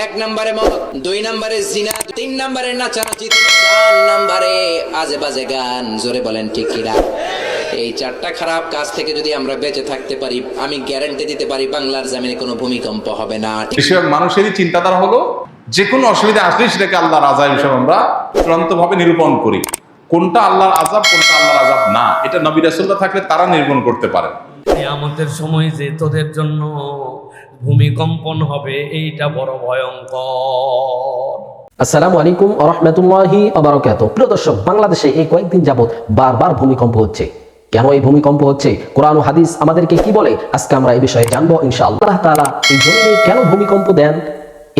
এক নম্বরে মদ, 2 নম্বরে জিনা, 3 নম্বরে নাচানাচি, 4 নম্বরে আজে বাজে গান। জোরে বলেন ঠিক কিনা? এই 4টা খারাপ কাজ থেকে যদি আমরা বেঁচে থাকতে পারি, আমি গ্যারান্টি দিতে পারি বাংলার জমিনে কোনো ভূমিকম্প হবে না। বেশিরভাগ মানুষেরই চিন্তাধারা হলো যে কোনো অসুবিধা আসলে সেটাকে আল্লাহর আযাব হিসেবে আমরা চূড়ান্তভাবে নিরূপণ করি। কোনটা আল্লাহর আযাব, কোনটা আল্লাহর আযাব না, এটা নবী রাসূলরা থাকলে তারা নিরূপণ করতে পারে। কিয়ামতের সময় যে তোদের জন্য ভূমিকম্পন হবে, এইটা বড় ভয়ঙ্কর। আসসালামু আলাইকুম ওয়া রাহমাতুল্লাহি ওয়া বারাকাতুহু। প্রিয় দর্শক, বাংলাদেশে এই কয়েকদিন যাবত বারবার ভূমিকম্প হচ্ছে। কেন এই ভূমিকম্প হচ্ছে, কোরআন ও হাদিস আমাদেরকে কি বলে, আজকে আমরা এই বিষয়ে জানবো ইনশাআল্লাহ। আল্লাহ তাআলা এই জমিনে কেন ভূমিকম্প দেন,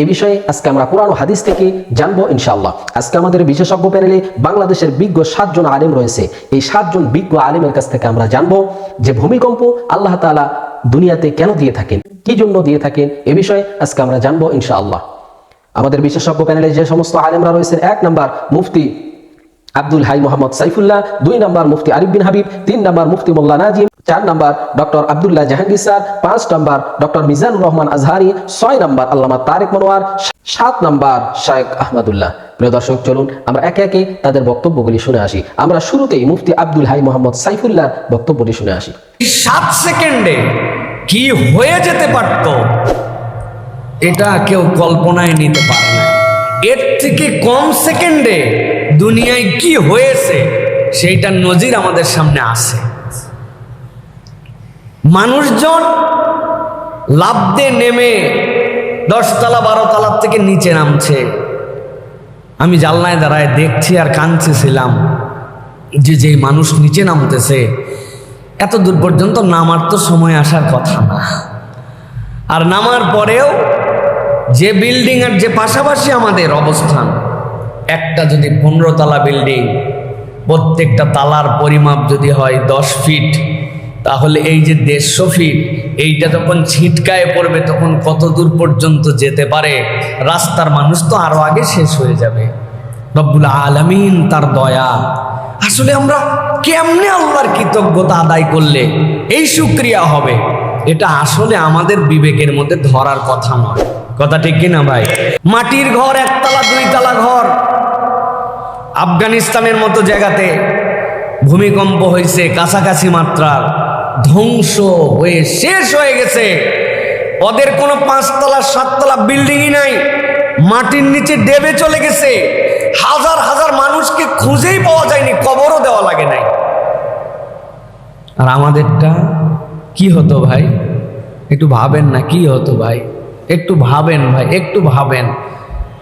এই বিষয়ে আজকে আমরা কোরআন ও হাদিস থেকে জানবো ইনশাআল্লাহ। আজকে আমাদের বিশেষজ্ঞ প্যানেলে বাংলাদেশের বিজ্ঞ 7 জন আলেম রয়েছে। এই 7 জন বিজ্ঞ আলেমের কাছ থেকে আমরা জানবো যে ভূমিকম্প আল্লাহ তাআলা দুনিয়াতে কেন দিয়ে থাকেন, কি জন্য দিয়ে থাকেন, এই বিষয়ে আজকে আমরা জানবো ইনশাআল্লাহ। আমাদের বিশেষজ্ঞ প্যানেলে যে সমস্ত আলেমরা রয়েছেন, 1 নম্বর মুফতি আব্দুল হাই মোহাম্মদ সাইফুল্লাহ, 2 নম্বর মুফতি আরিফ বিন হাবিব, 3 নম্বর মুফতি মোল্লা নাজিম, 4 নম্বর ডক্টর আব্দুল্লাহ জাহাঙ্গীর স্যার, 5 নম্বর ডক্টর মিজানুর রহমান আজহারি, 6 নম্বর আল্লামা তারেক মনোয়ার, 7 নম্বর শেখ আহমদুল্লাহ। প্রিয় দর্শক, চলুন আমরা একে একে তাদের বক্তব্যগুলি শুনে আসি। আমরা শুরুতেই মুফতি আব্দুল হাই মোহাম্মদ সাইফুল্লাহ বক্তব্যটি শুনে আসি। 7 সেকেন্ডে কি হয়ে যেতে পারত, এটা কেউ কল্পনায় নিতে পারে না। এর থেকে কম সেকেন্ডে দুনিয়ায় কি হয়েছে সেইটার নজির আমাদের সামনে আসে। মানুষজন লাফ দিয়ে নেমে 10 তলা 12 তলার থেকে নিচে নামছে। আমি জানলায় দাঁড়ায় দেখছি আর কাঁদছিলাম যে যেই মানুষ নিচে নামতেছে, এত দূর পর্যন্ত নামার তো সময় আসার কথা না। আর নামার পরেও যে বিল্ডিং আর যে পাশাপাশি আমাদের অবস্থান, একটা যদি 15 তলা বিল্ডিং, প্রত্যেকটা তালার পরিমাপ যদি হয় 10 ফিট, তাহলে এই যে 150 ফিট, এইটা যখন ছিটকায় পড়বে তখন কত দূর পর্যন্ত যেতে পারে। রাস্তার মানুষ তো আরো আগে শেষ হয়ে যাবে। রব্বুল আলামিন তার দয়া। আসলে আমরা কেমনে আল্লাহর কৃতজ্ঞতা আদায় করলে এই শুকরিয়া হবে, এটা আসলে আমাদের বিবেকের মধ্যে ধরার কথা নয়। কথা ঠিক কিনা ভাই? মাটির ঘর, 1 তলা 2 তলা ঘর, আফগানিস্তানের মতো জায়গাতে ভূমিকম্প হয়েছে কাছাকাছি মাত্রার, ধ্বংস হয়ে শেষ হয়ে গেছে। ওদের কোনো 5 তলা 7 তলা বিল্ডিংই নাই, মাটির নিচে ডেবে চলে গেছে। হাজার হাজার মানুষকে খুঁজেই পাওয়া যায়নি, কবরও দেওয়া লাগে নাই। আর আমাদেরটা কি হতো ভাই? একটু ভাবেন না, কি হতো ভাই? একটু ভাবেন ভাই, একটু ভাবেন।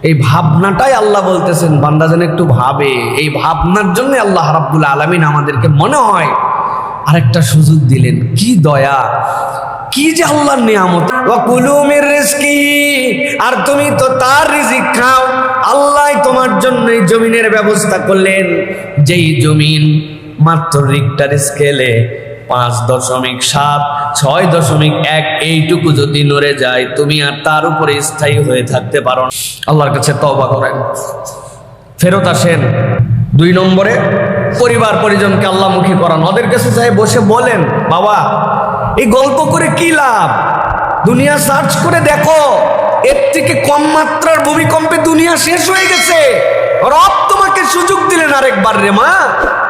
এই ভাবনাটাই আল্লাহ বলতেছেন বান্দা যেন একটু ভাবে। এই ভাবনার জন্য আল্লাহ রাব্বুল আলামিন আমাদেরকে মনে হয় আরেকটা সুযোগ দিলেন। কি দয়া, কি যে আল্লাহর নিয়ামত। ওয়া কুলু মির রিজকি, আর তুমি তো তার রিজিক খাও। আল্লাহ তোমার জন্য এই জমিনের ব্যবস্থা করলেন, যেই জমিন মাত্র রিক্টার স্কেলে 5.7, 6.1 এইটুকু যদি নড়ে যায়, তুমি আর তার উপরে স্থায়ী হয়ে থাকতে পারো না। আল্লাহর কাছে তওবা করেন, ফেরত আসেন। 2 নম্বরে পরিবার পরিজনকে আল্লাহমুখী করান। ওদের কাছে যাই বসে বলেন, বাবা এই গল্প করে কি লাভ? দুনিয়া সার্চ করে দেখো, এর থেকে কম মাত্রার ভূমিকম্পে দুনিয়া শেষ হয়ে গেছে। রব তোমাকে সুযোগ দিলেন আরেকবার রে মা,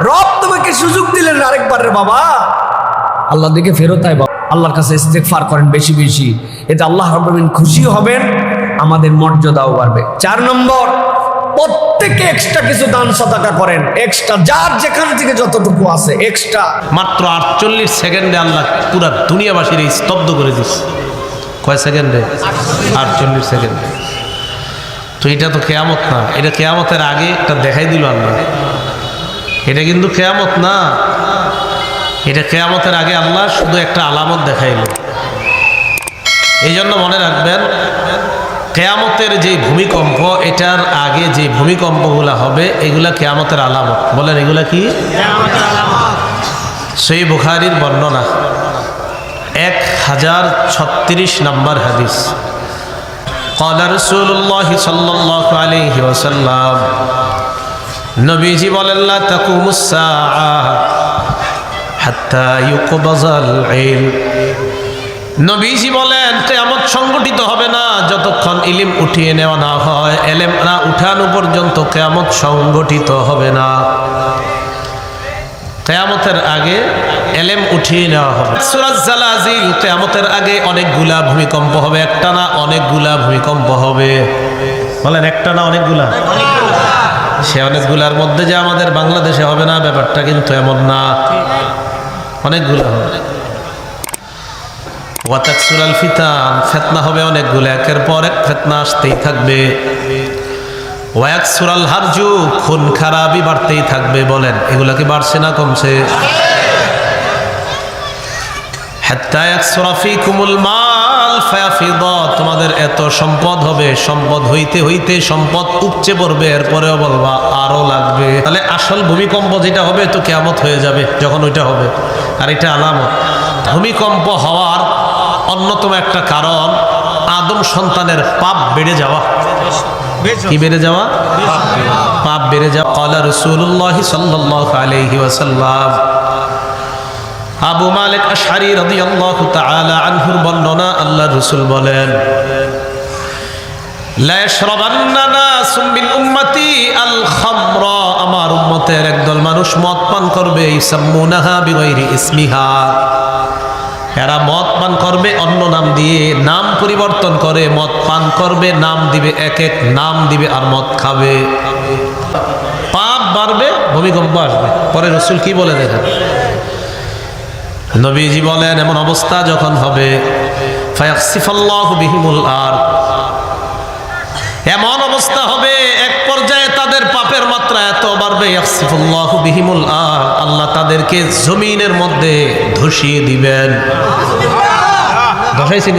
রব তোমাকে সুযোগ দিলেন আরেকবার রে বাবা। আল্লাহর দিকে ফেরত আয় বাবা, আল্লাহর কাছে ইস্তেগফার করেন বেশি বেশি, এতে আল্লাহ রাব্বুল আলামিন খুশি হবেন, আমাদের মর্যাদাও বাড়বে। 4 নম্বর, প্রত্যেকে এক্সট্রা কিছু দান সাদাকা করেন, এক্সট্রা যার যেখান থেকে যতটুকু আছে এক্সট্রা। মাত্র 48 সেকেন্ডে আল্লাহ পুরা দুনিয়াবাসীর স্তব্ধ করে দিচ্ছে। কয় সেকেন্ডে? 48 সেকেন্ডে। তো এটা তো কেয়ামত না, এটা কেয়ামতের আগে একটা দেখাই দিল আল্লাহ। এটা কিন্তু কেয়ামত না, এটা কেয়ামতের আগে আল্লাহ শুধু একটা আলামত দেখাইল। এই জন্য মনে রাখবেন, কেয়ামতের যে ভূমিকম্প, এটার আগে যে ভূমিকম্পগুলো হবে এগুলা কেয়ামতের আলামত। বলেন এগুলা কি? সহিহ বুখারীর বর্ণনা, 1036 নম্বর হাদিস। قال رسول الله صلى الله عليه وسلم, নবীজি বলেন, লা তাকুমুস সাআহ হাত্তা ইউকবাযাল ইলম। নবীজি বলেন বলছেন কিয়ামত সংগঠিত হবে না যতক্ষণ ইলম উঠিয়ে নেওয়া না হয়, ইলম না উঠানো পর্যন্ত কিয়ামত সংগঠিত হবে না। কিয়ামতের আগে ইলম উঠিয়ে নেওয়া হবে। সূরা জালাজিল, কিয়ামতের আগে অনেকগুলা ভূমিকম্প হবে, একটা না অনেকগুলা ভূমিকম্প হবে। বলেন একটা না অনেকগুলা? সে অনেকগুলার মধ্যে যে আমাদের বাংলাদেশে হবে না ব্যাপারটা কিন্তু এমন না, অনেকগুলা হবে। ওয়াতাকসুরাল ফিতান, ফিতনা হবে অনেকগুলো, একের পর এক ফিতনা আসতেই থাকবে। ওয়াকসুরাল হারজু, খুন খারাপি বাড়তেই থাকবে। বলেন এগুলা কি বাড়ছে না কমছে? হাত্তা ইয়াকসুরা ফীকুমুল মাল ফায়াফিদা, তোমাদের এত সম্পদ হবে, সম্পদ হইতে হইতে সম্পদ উপচে পড়বে, এরপরেও বলবা আরো লাগবে। তাহলে আসল ভূমিকম্প যেটা হবে তো কিয়ামত হয়ে যাবে যখন ওইটা হবে। আর এটা আলামত। ভূমিকম্প হওয়ার অন্যতম একটা কারণ আদম সন্তানের পাপ বেড়ে যাওয়া। কি বেড়ে যাওয়া? পাপ বেড়ে যাওয়া। ক্বালা রাসূলুল্লাহ সাল্লাল্লাহু আলাইহি ওয়াসাল্লাম, আবু মালিক আশআরী রাদিয়াল্লাহু তাআলা আনহুর বর্ণনা, আল্লাহর রাসূল বলেন, লা ইয়াশরাবান্না নাসুম মিন উম্মতি আল খামরা, আমার উম্মতের একদল মানুষ মদ পান করবে, ইসাম্মুনাহা বিগাইরি ইসমিহা, এরা মদ পান করবে অন্য নাম দিয়ে, নাম পরিবর্তন করে মদ পান করবে, নাম দিবে এক এক নাম দিবে, আর মদ খাবে। পাপ বাড়বে, ভূমিকম্প আসবে। পরে রাসূল কি বলে দেখেন, নবীজি বলেন এমন অবস্থা যখন হবে, ফায়াখসিফাল্লাহু বিহিমুল আরদ, এমন অবস্থা হবে এক পর্যায়ে তাদের পাপের মাত্রা এত বাড়বে, ইয়াখসিফুল্লাহু বিহিমুল আরদ, আল্লাহ তাদেরকে জমিনের মধ্যে ধসিয়ে দিবেন। ধসাইছেন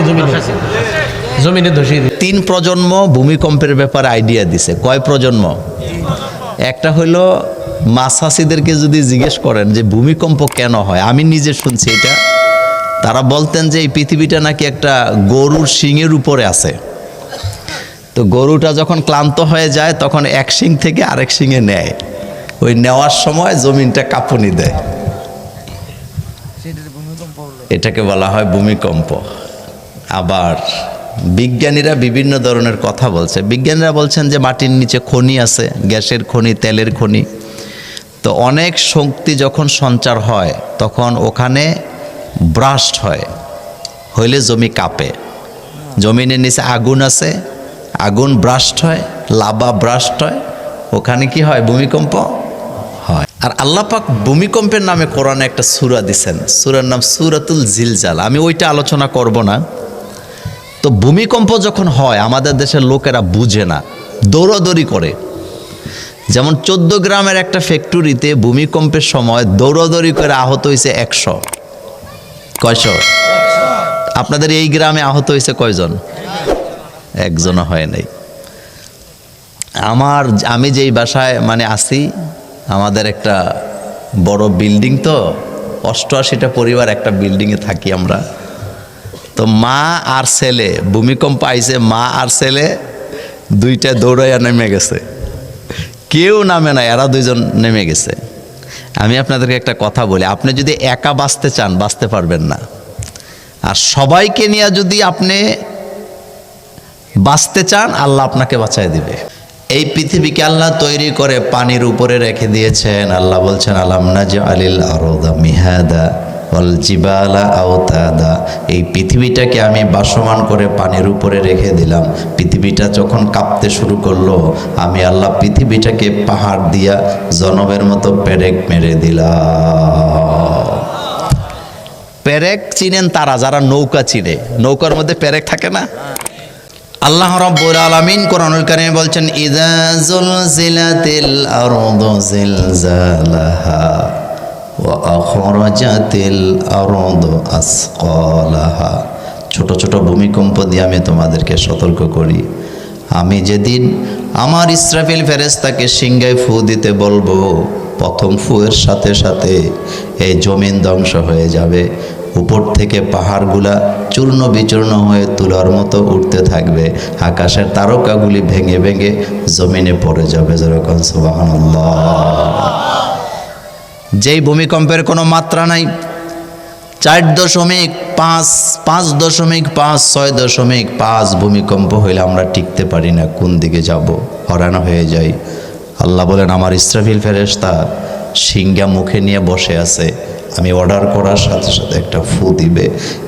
জমিনে ধসিয়ে দিবেন। 3 প্রজন্ম ভূমিকম্পের ব্যাপারে আইডিয়া দিছে। কয় প্রজন্ম? একটা হলো মাসাসিদেরকে যদি জিজ্ঞেস করেন যে ভূমিকম্প কেন হয়, আমি নিজে শুনছি এটা, তারা বলতেন যে এই পৃথিবীটা নাকি একটা গরুর শিংয়ের উপরে আছে। তো গরুটা যখন ক্লান্ত হয়ে যায় তখন এক শিং থেকে আরেক শিঙে নেয়, ওই নেওয়ার সময় জমিনটা কাঁপুনি দেয়, এটাকে বলা হয় ভূমিকম্প। আবার বিজ্ঞানীরা বিভিন্ন ধরনের কথা বলছে। বিজ্ঞানীরা বলছেন যে মাটির নিচে খনি আছে, গ্যাসের খনি, তেলের খনি। তো অনেক শক্তি যখন সঞ্চার হয় তখন ওখানে ব্রাস্ট হয়, হইলে জমি কাঁপে। জমিনের নিচে আগুন আছে, আগুন ব্রাস্ট হয়, লাভা ব্রাস্ট হয়, ওখানে কি হয়? ভূমিকম্প হয়। আর আল্লাহ পাক ভূমিকম্পের নামে কোরআনে একটা সূরা দিছেন, সূরার নাম সূরাতুল জিলজাল। আমি ওইটা আলোচনা করব না। তো ভূমিকম্প যখন হয় আমাদের দেশের লোকেরা বুঝে না, দৌড়াদৌড়ি করে। যেমন 14 গ্রামের একটা ফ্যাক্টরিতে ভূমিকম্পের সময় দৌড়াদৌড়ি করে আহত হয়েছে 100। কয়শো? আপনাদের এই গ্রামে আহত হয়েছে কয়জন? একজনও হয় নাই। আমি যেই বাসায় আছি, আমাদের একটা বড় বিল্ডিং, তো 88টা পরিবার একটা বিল্ডিংয়ে থাকি আমরা। তো মা আর ছেলে, ভূমিকম্প আইছে, মা আর ছেলে দুইটা দৌড়াইয়া নেমে গেছে, কেউ নামে না, এরা দুইজন নেমে গেছে। আমি আপনাদেরকে একটা কথা বলি, আপনি যদি একা বাঁচতে চান বাঁচতে পারবেন না, আর সবাইকে নিয়ে যদি আপনি বাঁচতে চান আল্লাহ আপনাকে বাঁচায় দিবে। এই পৃথিবীকে আল্লাহ তৈরি করে পানির উপরে রেখে দিয়েছেন। আল্লাহ বলছেন আলাম নাজআলিল আরদা মিহাদা ওয়াল জিবালা আওতাদা, এই পৃথিবীটাকে আমি বাসমান করে পানির উপরে রেখে দিলাম। পৃথিবীটা যখন কাঁপতে শুরু করলো, আমি আল্লাহ পৃথিবীটাকে পাহাড় দিয়া জনমের মতো পেরেক মেরে দিলাম। পেরেক চিনেন তারা যারা নৌকা চিনে, নৌকার মধ্যে পেরেক থাকে না? আল্লাহ রাব্বুল আলামিন কোরআনুল কারীমে বলছেন ইযা যুলজিলাতিল আরদু জিলজালাহা ওয়া আখরাজাতিল আরদু আসকালাহা। ছোট ছোট ভূমিকম্প দিয়ে আমি তোমাদেরকে সতর্ক করি, আমি যেদিন আমার ইসরাফিল ফেরেশতাকে সিংহায় ফু দিতে বলবো, প্রথম ফুয়ের সাথে সাথে এই জমিন ধ্বংস হয়ে যাবে, উপর থেকে পাহাড়গুলা চূর্ণ বিচূর্ণ হয়ে তুলার মতো উঠতে থাকবে, আকাশের তারকাগুলি ভেঙে ভেঙে জমিনে পড়ে যাবে। যেরকম সুবহানাল্লাহ। যেই ভূমিকম্পের কোনো মাত্রা নাই, 4.5, 5.5, 6.5 ভূমিকম্প হইলে আমরা টিকতে পারি না, কোন দিকে যাব, হরান হয়ে যাই। আল্লাহ বলেন আমার ইসরাফিল ফেরেশতা সিংহা মুখে নিয়ে বসে আছে, আমি অর্ডার করার সাথে সাথে একটা ফু দিবে,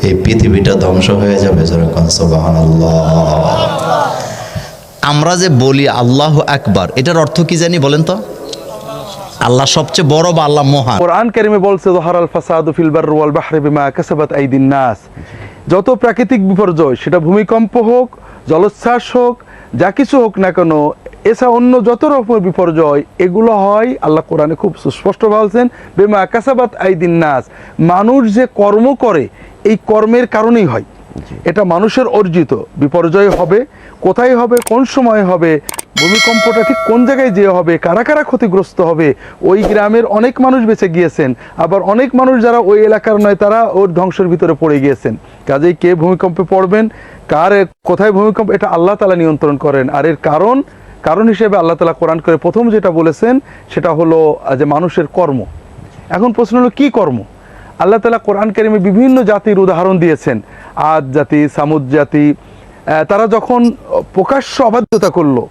এই পৃথিবীটা ধ্বংস হয়ে যাবে। যেরকম সুবহানাল্লাহ। আমরা যে বলি আল্লাহু আকবার, এটার অর্থ কি জানি বলেন তো? আল্লাহ সবচেয়ে বড় বা আল্লাহ মহান। কোরআন কারিমে বলছে যহারাল ফাসাদু ফিল বাররি ওয়াল বাহরি বিমা কাসাবাত আইদিন নাস। যত প্রাকৃতিক বিপর্যয়, সেটা ভূমিকম্প হোক, জলোচ্ছ্বাস হোক, যা কিছু হোক না কেন, এছাড়া অন্য যত রকমের বিপর্যয়, এগুলো হয়, আল্লাহ কোরআনে খুব সুস্পষ্ট বলছেন, বিমা কাসাবাত আইদিন নাস। মানুষ যে কর্ম করে, এই কর্মের কারণেই হয়। এটা মানুষের অর্জিত। বিপর্যয় হবে, কোথায় হবে, কোন সময় হবে, ভূমিকম্পটা ঠিক কোন জায়গায় যেয়ে হবে, কারা কারা ক্ষতিগ্রস্ত হবে, ওই গ্রামের অনেক মানুষ বেঁচে গিয়েছেন, আবার অনেক মানুষ যারা ওই এলাকার নয় তারা ওর ধ্বংসের ভিতরে পড়ে গিয়েছেন। কাজেই কে ভূমিকম্পে পড়বেন, কার কোথায় ভূমিকম্প, এটা আল্লাহ তাআলা নিয়ন্ত্রণ করেন। আর এর কারণ হিসেবে আল্লাহ তাআলা কোরআন করে প্রথম যেটা বলেছেন সেটা হলো যে মানুষের কর্ম। এখন প্রশ্ন হলো কি কর্ম? আল্লাহ তাআলা কোরআন কারিমে বিভিন্ন জাতির উদাহরণ দিয়েছেন। আদ জাতি, সামুদ জাতি, তারা যখন প্রকাশ্য অবাধ্যতা করলো,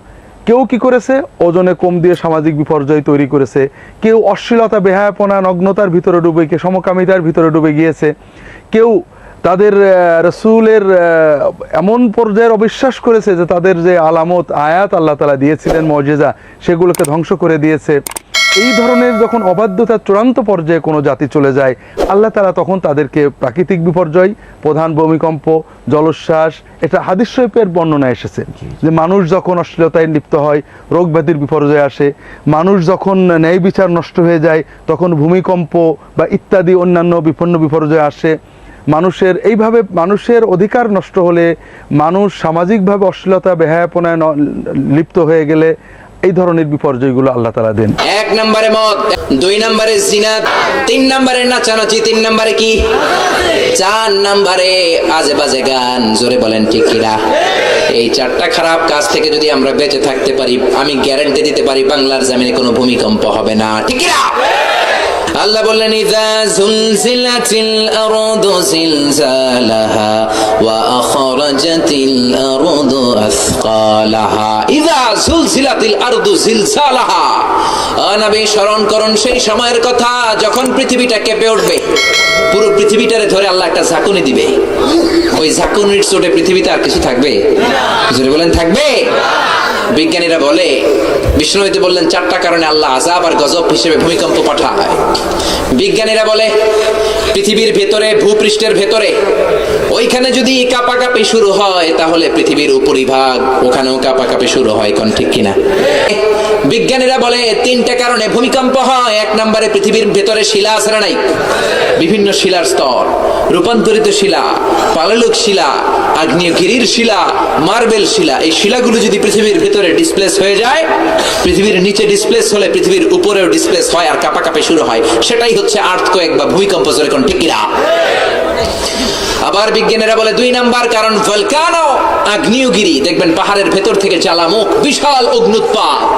কেউ কি করেছে, ওজনে কম দিয়ে সামাজিক বিপর্যয় তৈরি করেছে, কেউ অশ্লীলতা, বেহায়াপনা, নগ্নতার ভিতরে ডুবে গিয়ে সমকামিতার ভিতরে ডুবে গিয়েছে, কেউ তাদের রসুলের এমন পর্যায়ের অবিশ্বাস করেছে যে তাদের যে আলামত আয়াত আল্লাহ তাআলা দিয়েছিলেন, মুজিজা, সেগুলোকে ধ্বংস করে দিয়েছে। এই ধরনের যখন অবাধ্যতার চূড়ান্ত পর্যায়ে কোনো জাতি চলে যায়, আল্লাহ তাআলা তখন তাদেরকে প্রাকৃতিক বিপর্যয়, প্রধান ভূমিকম্প, জলোচ্ছ্বাস, এটা হাদিস শরীফের বর্ণনা এসেছে যে মানুষ যখন অশ্লীলতায় লিপ্ত হয়, রোগ ব্যাধির বিপর্যয় আসে, মানুষ যখন ন্যায় বিচার নষ্ট হয়ে যায়, তখন ভূমিকম্প বা ইত্যাদি অন্যান্য বিপন্ন বিপর্যয় আসে। মানুষের এইভাবে মানুষের অধিকার নষ্ট হলে, মানুষ সামাজিকভাবে অশ্লীলতা, বেহায়াপনায় লিপ্ত হয়ে গেলে, এই ধরনের বিপর্যয়গুলো আল্লাহ তাআলা দেন। 1 নম্বরে মদ, 2 নম্বরে জিনা, 3 নম্বরে নাচানাচি, 3 নম্বরে কি, 4 নম্বরে আজে বাজে গান। জোরে বলেন ঠিক কিনা? এই 4টা খারাপ কাজ থেকে যদি আমরা বেঁচে থাকতে পারি, আমি গ্যারান্টি দিতে পারি বাংলার জমিনে কোনো ভূমিকম্প হবে না। ঠিক কিনা? আল্লাহ বললেন ইযা যুলজিলাতিল আরদু জিলজালাহা ওয়া আখরাজাতিল আরদু আসকালাহা। ইযা যুলজিলাতিল আরদু জিলজালাহা। নবী স্মরণ করুন সেই সময়ের কথা যখন পৃথিবীটা কেঁপে উঠবে। পুরো পৃথিবীটারে ধরে আল্লাহ একটা ঝাঁকুনি দিবে। ওই ঝাঁকুনির চোটে পৃথিবীতে আর কিছু থাকবে? জোরে বলেন থাকবে? বিজ্ঞানীরা বলে, বিষ্ণু হইতে বললেন 4টা কারণে আল্লাহ আযাব আর গজব হিসেবে ভূমিকম্প পাঠায়। বিজ্ঞানীরা বলে পৃথিবীর ভেতরে, ভূপৃষ্ঠের ভেতরে, ওইখানে যদি কাঁপাকাঁপি শুরু হয় তাহলে পৃথিবীর উপরিভাগ, ওখানেও কাঁপাকাঁপি শুরু হয়। কোন ঠিক কিনা? বিজ্ঞানীরা বলে 3টা কারণে ভূমিকম্প হয়। 1 নম্বরে পৃথিবীর ভেতরে শিলা আছে না নাই? বিভিন্ন শিলার স্তর, রূপান্তরিত শিলা, পাললিক শিলা, আগ্নেয়গিরির শিলা, মার্বেল শিলা। এই শিলাগুলো যদি পৃথিবীর ভেতরে ডিসপ্লেস হয়ে যায়, পৃথিবীর নিচে ডিসপ্লেস হলে পৃথিবীর উপরেও ডিসপ্লেস হয় আর কাঁপাকাঁপি শুরু হয়। সেটাই হচ্ছে আর্থকোয়েক বা ভূমিকম্প। যেরকম ঠিক কিনা? আবার বিজ্ঞানীরা বলে 2 নাম্বার কারণ ভলকানো, আগ্নেয়গিরি। দেখবেন পাহাড়ের ভেতর থেকে জ্বালামুখ, বিশাল অগ্নুৎপাত,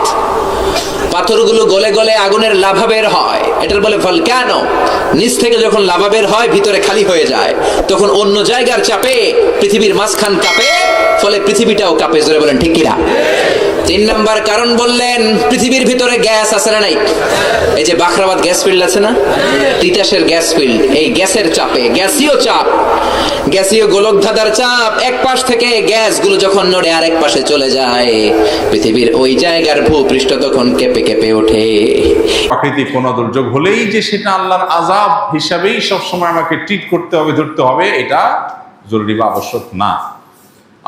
পাথরগুলো গলে গলে আগুনের লাভা বের হয়, এটার বলে ভলকানো। নিচ থেকে যখন লাভা বের হয়, ভিতরে খালি হয়ে যায়, তখন অন্য জায়গার চাপে পৃথিবীর মাঝখান কাঁপে, ফলে পৃথিবীটাও কাঁপে। জোরে বলেন ঠিক কিনা? 3 নাম্বার কারণ বললেন পৃথিবীর ভিতরে গ্যাস আছে না নাই? এই যে বাখরাবাদ গ্যাস ফিল্ড আছে না, তিতাসের গ্যাস ফিল্ড, এই গ্যাসের চাপে, গ্যাসীয় চাপ, গ্যাসীয় গোলকধাঁধার চাপ, এক পাশ থেকে গ্যাসগুলো যখন নড়ে আরেক পাশে চলে যায়, পৃথিবীর ওই জায়গার ভূপৃষ্ঠ তখন কেঁপে কেঁপে ওঠে। প্রাকৃতিক কোনো দুর্যোগ হলেই যে সেটা আল্লাহর আযাব হিসাবেই সবসময় আমাকে ট্রিট করতে হবে, ধরতে হবে, এটা জরুরি বা আবশ্যক না।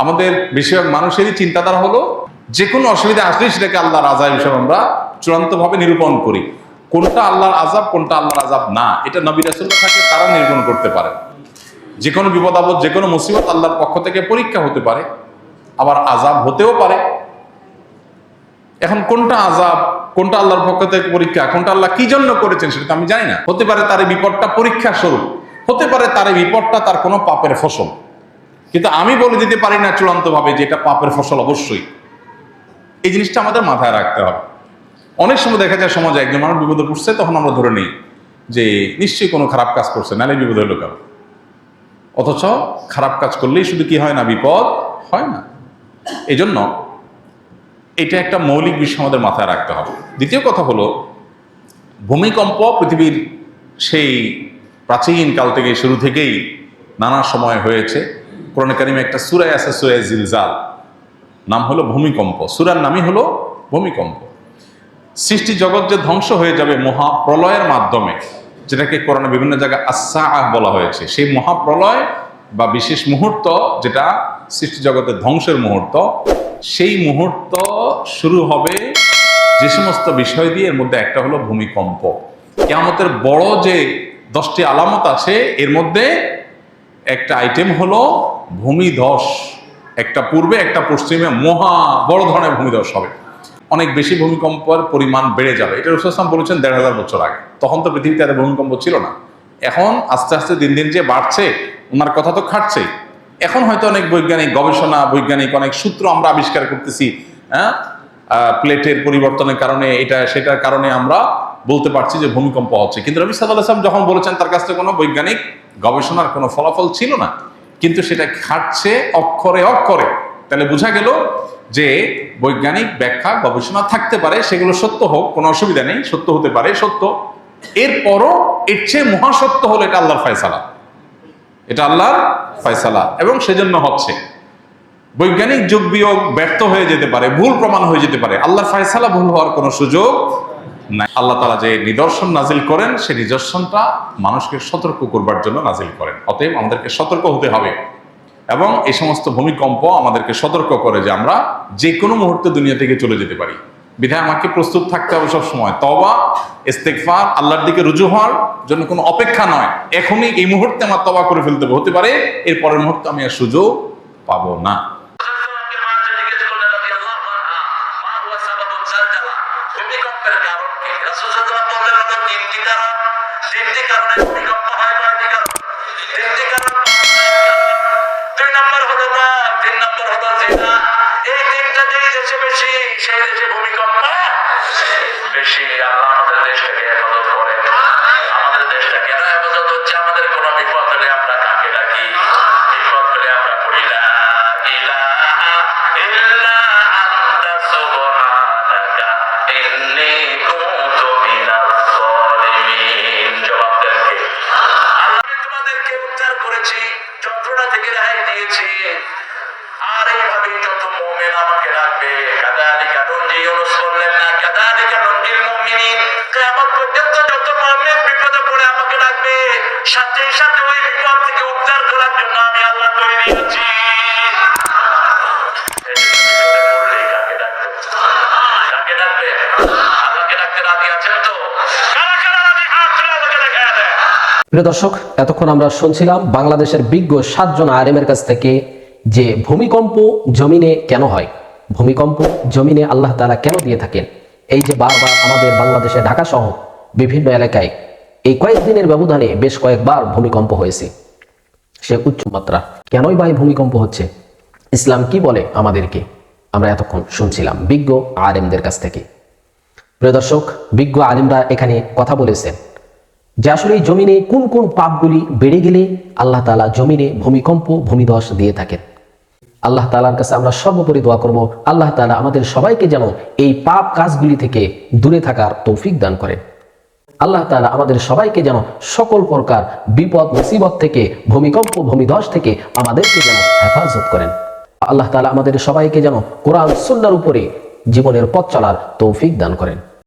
আমাদের বেশিরভাগ মানুষেরই চিন্তাধারা হলো যে কোনো অসুবিধা আসলেই সেটাকে আল্লাহর আযাব হিসাবে আমরা চূড়ান্তভাবে নিরূপণ করি। কোনটা আল্লাহর আযাব, কোনটা আল্লাহর আযাব না, এটা নবী রাসূলরা থাকে তারা নিরূপণ করতে পারে। যে কোনো বিপদ আপদ, যে কোনো মুসিবত আল্লাহর পক্ষ থেকে পরীক্ষা হতে পারে, আবার আযাব হতেও পারে। এখন কোনটা আযাব, কোনটা আল্লাহর পক্ষ থেকে পরীক্ষা, কোনটা আল্লাহ কি জন্য করেছেন সেটা তো আমি জানি না। হতে পারে তার এই বিপদটা পরীক্ষা স্বরূপ, হতে পারে তার এই বিপদটা তার কোনো পাপের ফসল, কিন্তু আমি বলে দিতে পারি না চূড়ান্তভাবে যে এটা পাপের ফসল অবশ্যই। এই জিনিসটা আমাদের মাথায় রাখতে হবে। অনেক সময় দেখা যায় সমাজে একজন মানুষ বিপদে পড়ছে, তখন আমরা ধরে নিই যে নিশ্চয়ই কোনো খারাপ কাজ করছে, নাহলে বিপদ হলো কেন। অথচ খারাপ কাজ করলেই শুধু কি হয় না, বিপদ হয় না। এই জন্য এটা একটা মৌলিক বিষয় আমাদের মাথায় রাখতে হবে। দ্বিতীয় কথা হলো, ভূমিকম্প পৃথিবীর সেই প্রাচীন কাল থেকে, শুরু থেকেই নানা সময় হয়েছে। কোরআনে কারিমে একটা সূরা আছে, সূরা জিলজাল, নাম হলো ভূমিকম্প। সূরার নামই হলো ভূমিকম্প। সৃষ্টি জগৎ যে ধ্বংস হয়ে যাবে মহাপ্রলয়ের মাধ্যমে, যেটাকে কোরআনে বিভিন্ন জায়গায় আস-সাআহ বলা হয়েছে, সেই মহাপ্রলয় বা বিশেষ মুহূর্ত, যেটা সৃষ্টি জগতের ধ্বংসের মুহূর্ত, সেই মুহূর্ত শুরু হবে যে সমস্ত বিষয় দিয়ে, এর মধ্যে একটা হলো ভূমিকম্প। কিয়ামতের বড় যে 10টি আলামত আছে, এর মধ্যে একটা আইটেম হলো ভূমিধস। একটা পূর্বে একটা পশ্চিমে মহা বড় ধরনের ভূমিধস হবে, অনেক বেশি ভূমিকম্পের পরিমাণ বেড়ে যাবে। এটা রাসূল সাল্লাল্লাহু আলাইহি ওয়াসাল্লাম বলেছেন 1500 বছর আগে। তখন তো পৃথিবীতে এত ভূমিকম্প ছিল না। এখন আস্তে আস্তে দিন দিন যে বাড়ছে, ওনার কথা তো খাটছেই। এখন হয়তো অনেক বৈজ্ঞানিক গবেষণা, বৈজ্ঞানিক অনেক সূত্র আমরা আবিষ্কার করতেছি। প্লেটের পরিবর্তনের কারণে, এটা সেটার কারণে আমরা বলতে পারছি যে ভূমিকম্প হচ্ছে। কিন্তু নবী সাল্লাল্লাহু আলাইহি ওয়াসাল্লাম যখন বলেছেন, তার কাছে কোনো বৈজ্ঞানিক গবেষণার কোনো ফলাফল ছিল না, কিন্তু সেটা খাটছে অক্ষরে অক্ষরে। তাহলে বোঝা গেল যে বৈজ্ঞানিক ব্যাখ্যা গবেষণা থাকতে পারে, সেগুলো সত্য হোক, কোনো অসুবিধা নেই, সত্য হতে পারে, সত্য। এরপরও এর চেয়ে মহাসত্য হলো এটা আল্লাহর ফয়সালা, এটা আল্লাহর ফয়সালা, এবং সেজন্য হচ্ছে। বৈজ্ঞানিক যোগ বিয়োগ ব্যর্থ হয়ে যেতে পারে, ভুল প্রমাণ হয়ে যেতে পারে, আল্লাহর ফয়সালা ভুল হওয়ার কোনো সুযোগ নাই। আল্লাহ তাআলা যে নিদর্শন নাজিল করেন, সেই নিদর্শনটা মানুষকে সতর্ক করবার জন্য নাজিল করেন। অতএব আমাদেরকে সতর্ক হতে হবে, এবং এই সমস্ত ভূমিকম্প আমাদেরকে সতর্ক করে যে আমরা যে কোনো মুহূর্তে দুনিয়া থেকে চলে যেতে পারি। বিধায় আমাকে প্রস্তুত থাকতে হবে সবসময়। তওবা, ইস্তেগফার, আল্লাহর দিকে রুজু হওয়ার জন্য কোনো অপেক্ষা নয়। এখনই এই মুহূর্তে আমার তওবা করে ফেলতে হবে, হতে পারে এর পরের মুহূর্তে আমি আর সুযোগ পাবো না। প্রিয় দর্শক, এতক্ষণ আমরা শুনছিলাম বাংলাদেশের বিজ্ঞ 7 জন আলেমের কাছ থেকে যে ভূমিকম্প জমিনে কেন হয়, ভূমিকম্প জমিনে আল্লাহ তাআলা কেন দিয়ে থাকেন। এই যে বারবার আমাদের বাংলাদেশে ঢাকা সহ বিভিন্ন এলাকায় এই কয়েকদিনের ব্যবধানে বেশ কয়েকবার ভূমিকম্প হয়েছে, সে উচ্চ মাত্রা। কেনই বা এই ভূমিকম্প হচ্ছে, ইসলাম কি বলে আমাদেরকে, আমরা এতক্ষণ শুনছিলাম বিজ্ঞ আলেমদের কাছ থেকে। প্রিয় দর্শক, বিজ্ঞ আলেমরা এখানে কথা বলেছেন যে আসলে এই জমিনে কোন কোন পাপগুলি বেড়ে গেলে আল্লাহ তাআলা জমিনে ভূমিকম্প, ভূমিধস দিয়ে থাকেন। আল্লাহ তাআলার কাছে আমরা সর্বোপরি দোয়া করব, আল্লাহ তাআলা আমাদের সবাইকে যেন এই পাপ কাজগুলি থেকে দূরে থাকার তৌফিক দান করেন। আল্লাহ তাআলা আমাদের সবাইকে যেন সকল প্রকার বিপদ মুসিবত থেকে, ভূমিকম্প, ভূমিধস থেকে আমাদেরকে যেন হেফাজত করেন। আল্লাহ তাআলা আমাদের সবাইকে যেন কোরআন সুন্নাহর উপরে জীবনের পথ চলার তৌফিক দান করেন।